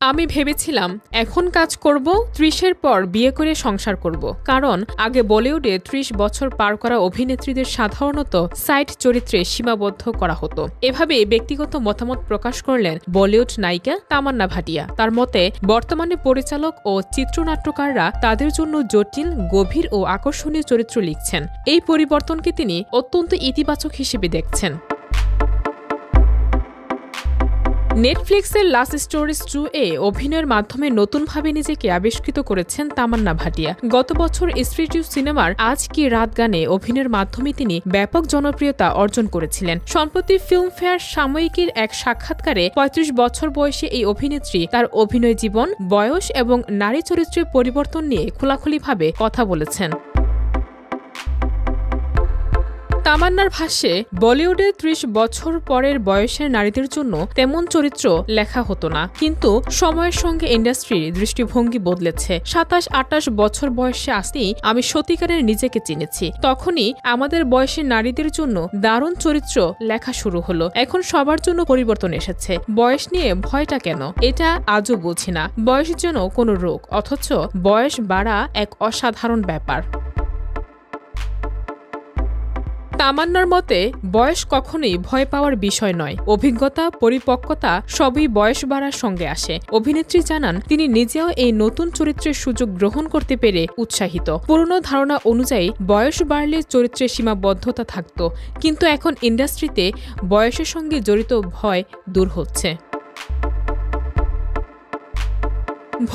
আমি ভেবেছিলাম এখন কাজ করব, ৩০-এর পর বিয়ে করে সংসার করব। কারণ আগে বলিউডে ৩০ বছর পার করা অভিনেত্রীদের সাধারণত সাইড চরিত্রে সীমাবদ্ধ করা হতো। এভাবে ব্যক্তিগত মতামত প্রকাশ করলেন বলিউড নায়িকা তামান্না ভাটিয়া। তার মতে বর্তমানে পরিচালক ও চিত্রনাট্যকাররা তাদের জন্য জটিল, গভীর ও আকর্ষণীয় চরিত্র লিখছেন। এই পরিবর্তনকে তিনি অত্যন্ত ইতিবাচক হিসেবে দেখছেন। নেটফ্লিক্সের লাস্ট স্টোরিজ 2-এ অভিনয়ের মাধ্যমে নতুনভাবে নিজেকে আবিষ্কৃত করেছেন তামান্না ভাটিয়া। গত বছর স্ত্রী 2 সিনেমার আজ কি রাত গানে অভিনয়ের মাধ্যমে তিনি ব্যাপক জনপ্রিয়তা অর্জন করেছিলেন। সম্প্রতি ফিল্মফেয়ার সাময়িকীর এক সাক্ষাৎকারে ৩৫ বছর বয়সী এই অভিনেত্রী তার অভিনয় জীবন, বয়স এবং নারী চরিত্রের পরিবর্তন নিয়ে খোলাখুলিভাবে কথা বলেছেন। তামান্নার ভাষ্যে বলিউডে ৩০ বছর পরের বয়সের নারীদের জন্য তেমন চরিত্র লেখা হতো না, কিন্তু সময়ের সঙ্গে ইন্ডাস্ট্রির দৃষ্টিভঙ্গি বদলেছে। ২৭-২৮ বছর বয়সে আসতেই আমি সত্যিকারের নিজেকে চিনেছি। তখনই আমাদের বয়সের নারীদের জন্য দারুণ চরিত্র লেখা শুরু হলো। এখন সবার জন্য পরিবর্তন এসেছে। বয়স নিয়ে ভয়টা কেন, এটা আজও বুঝি না। বয়স যেন কোনো রোগ, অথচ বয়স বাড়া এক অসাধারণ ব্যাপার। তামান্নার মতে বয়স কখনোই ভয় পাওয়ার বিষয় নয়। অভিজ্ঞতা, পরিপক্কতা সবই বয়স বাড়ার সঙ্গে আসে। অভিনেত্রী জানান তিনি নিজেও এই নতুন চরিত্রের সুযোগ গ্রহণ করতে পেরে উৎসাহিত। পুরনো ধারণা অনুযায়ী বয়স বাড়লে চরিত্রের সীমাবদ্ধতা থাকত, কিন্তু এখন ইন্ডাস্ট্রিতে বয়সের সঙ্গে জড়িত ভয় দূর হচ্ছে।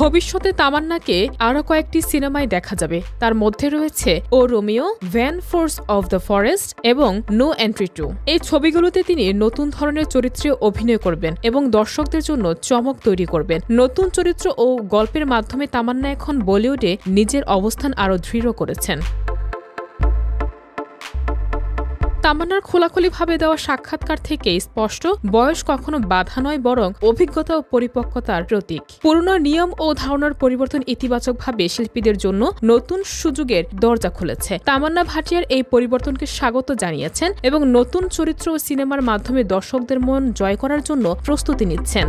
ভবিষ্যতে তামান্নাকে আরও কয়েকটি সিনেমায় দেখা যাবে। তার মধ্যে রয়েছে O Romeo, Van force of the forest এবং নো এন্ট্রি 2। এই ছবিগুলোতে তিনি নতুন ধরনের চরিত্রে অভিনয় করবেন এবং দর্শকদের জন্য চমক তৈরি করবেন। নতুন চরিত্র ও গল্পের মাধ্যমে তামান্না এখন বলিউডে নিজের অবস্থান আরও দৃঢ় করেছেন। তামান্নার খোলাখুলিভাবে দেওয়া সাক্ষাৎকার থেকেই স্পষ্ট, বয়স কখনো বাধা নয়, বরং অভিজ্ঞতা ও পরিপক্কতার প্রতীক। পুরনো নিয়ম ও ধারণার পরিবর্তন ইতিবাচকভাবে শিল্পীদের জন্য নতুন সুযোগের দরজা খুলেছে। তামান্না ভাটিয়ার এই পরিবর্তনকে স্বাগত জানিয়েছেন এবং নতুন চরিত্র ও সিনেমার মাধ্যমে দর্শকদের মন জয় করার জন্য প্রস্তুতি নিচ্ছেন।